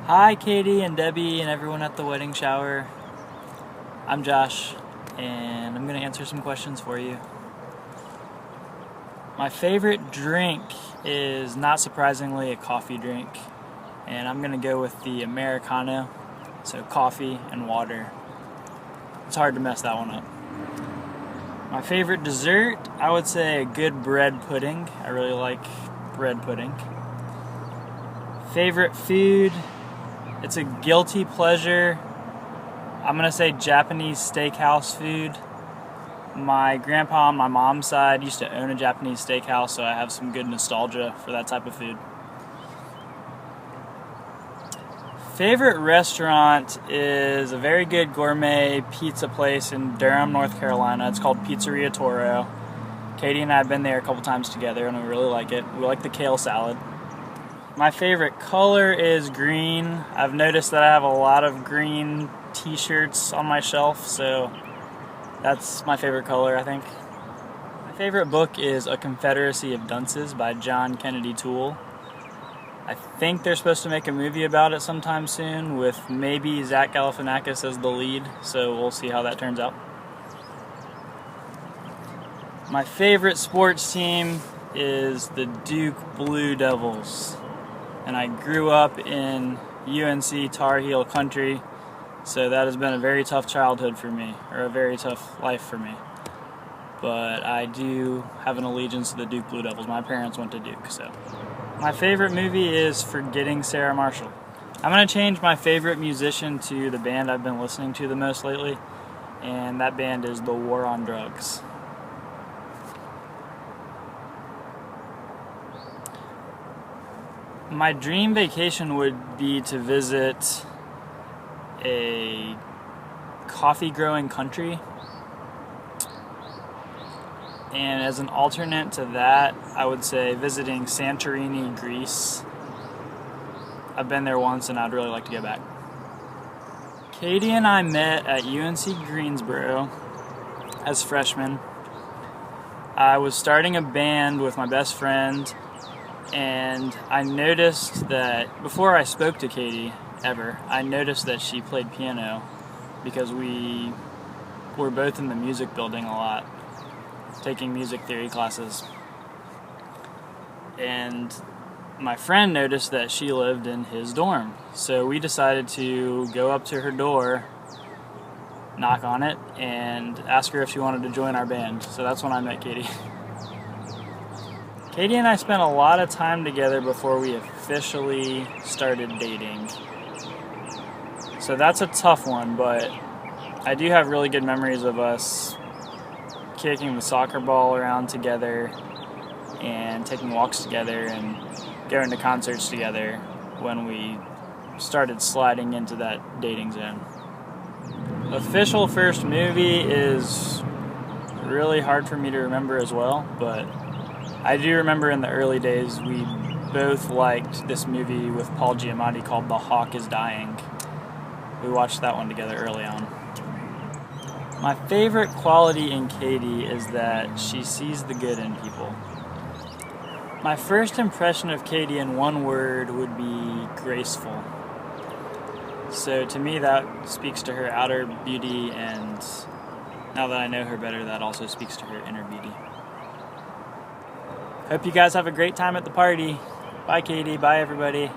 Hi, Katie and Debbie and everyone at the wedding shower. I'm Josh, and I'm going to answer some questions for you. My favorite drink is, not surprisingly, a coffee drink, and I'm going to go with the Americano, so coffee and water. It's hard to mess that one up. My favorite dessert, I would say a good bread pudding. I really like bread pudding. Favorite food, it's a guilty pleasure. I'm going to say Japanese steakhouse food. My grandpa on my mom's side used to own a Japanese steakhouse, so I have some good nostalgia for that type of food. Favorite restaurant is a very good gourmet pizza place in Durham, North Carolina. It's called Pizzeria Toro. Katie and I have been there a couple times together, and we really like it. We like the kale salad. My favorite color is green. I've noticed that I have a lot of green t-shirts on my shelf, so that's my favorite color, I think. My favorite book is A Confederacy of Dunces by John Kennedy Toole. I think they're supposed to make a movie about it sometime soon with maybe Zach Galifianakis as the lead, so we'll see how that turns out. My favorite sports team is the Duke Blue Devils, and I grew up in UNC Tar Heel country, so that has been a very tough childhood for me, or a very tough life for me. But I do have an allegiance to the Duke Blue Devils. My parents went to Duke, so. My favorite movie is Forgetting Sarah Marshall. I'm going to change my favorite musician to the band I've been listening to the most lately, and that band is The War on Drugs. My dream vacation would be to visit a coffee growing country. And as an alternate to that, I would say visiting Santorini, Greece. I've been there once and I'd really like to go back. Katie and I met at UNC Greensboro as freshmen. I was starting a band with my best friend, and I noticed that, before I spoke to Katie ever, I noticed that she played piano because we were both in the music building a lot, taking music theory classes. And my friend noticed that she lived in his dorm, so we decided to go up to her door, knock on it, and ask her if she wanted to join our band. So that's when I met Katie. Katie and I spent a lot of time together before we officially started dating. So that's a tough one, but I do have really good memories of us kicking the soccer ball around together and taking walks together and going to concerts together when we started sliding into that dating zone. Official first movie is really hard for me to remember as well, but I do remember in the early days we both liked this movie with Paul Giamatti called The Hawk is Dying. We watched that one together early on. My favorite quality in Katie is that she sees the good in people. My first impression of Katie in one word would be graceful. So to me that speaks to her outer beauty, and now that I know her better, that also speaks to her inner beauty. Hope you guys have a great time at the party. Bye Katie, bye everybody.